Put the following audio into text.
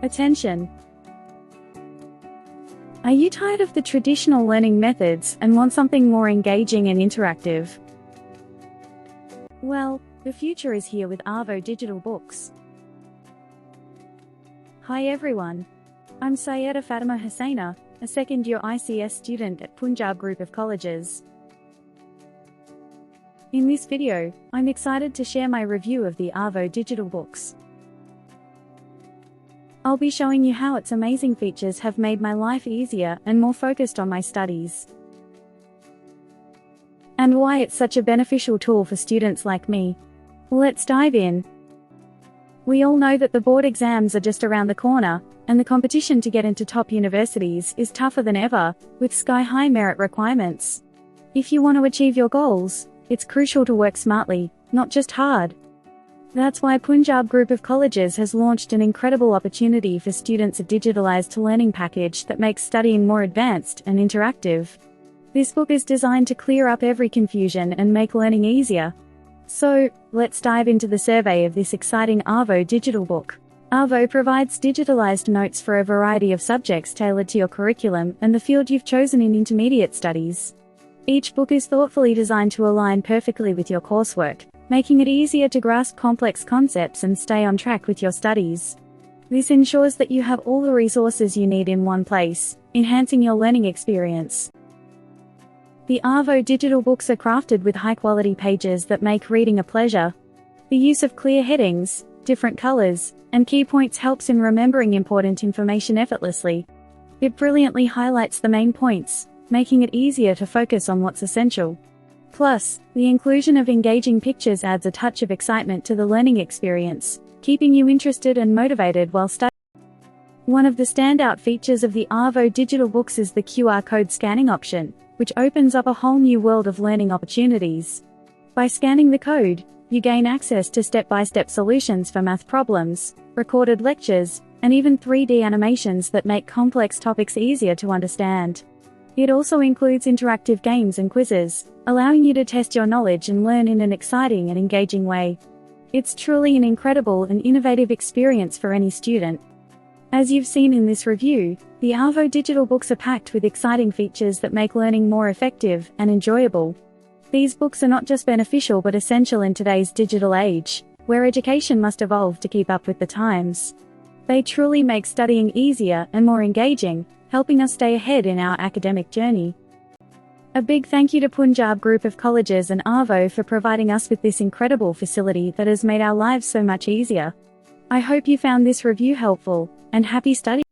Attention! Are you tired of the traditional learning methods and want something more engaging and interactive? Well, the future is here with Arvo digital books. Hi everyone. I'm Syeda Fatima Hussaina, a second-year ICS student at Punjab Group of Colleges. In this video, I'm excited to share my review of the Arvo digital books. I'll be showing you how its amazing features have made my life easier and more focused on my studies, and why it's such a beneficial tool for students like me. Let's dive in. We all know that the board exams are just around the corner, and the competition to get into top universities is tougher than ever, with sky-high merit requirements. If you want to achieve your goals, it's crucial to work smartly, not just hard. That's why Punjab Group of Colleges has launched an incredible opportunity for students, a digitalized learning package that makes studying more advanced and interactive. This book is designed to clear up every confusion and make learning easier. So, let's dive into the survey of this exciting Arvo digital book. Arvo provides digitalized notes for a variety of subjects tailored to your curriculum and the field you've chosen in intermediate studies. Each book is thoughtfully designed to align perfectly with your coursework, making it easier to grasp complex concepts and stay on track with your studies. This ensures that you have all the resources you need in one place, enhancing your learning experience. The Arvo digital books are crafted with high-quality pages that make reading a pleasure. The use of clear headings, different colors, and key points helps in remembering important information effortlessly. It brilliantly highlights the main points, making it easier to focus on what's essential. Plus, the inclusion of engaging pictures adds a touch of excitement to the learning experience, keeping you interested and motivated while studying. One of the standout features of the Arvo digital books is the QR code scanning option, which opens up a whole new world of learning opportunities. By scanning the code, you gain access to step-by-step solutions for math problems, recorded lectures, and even 3D animations that make complex topics easier to understand. It also includes interactive games and quizzes, allowing you to test your knowledge and learn in an exciting and engaging way. It's truly an incredible and innovative experience for any student. As you've seen in this review, the Arvo digital books are packed with exciting features that make learning more effective and enjoyable. These books are not just beneficial but essential in today's digital age, where education must evolve to keep up with the times. They truly make studying easier and more engaging, helping us stay ahead in our academic journey. A big thank you to Punjab Group of Colleges and Arvo for providing us with this incredible facility that has made our lives so much easier. I hope you found this review helpful, and happy studying!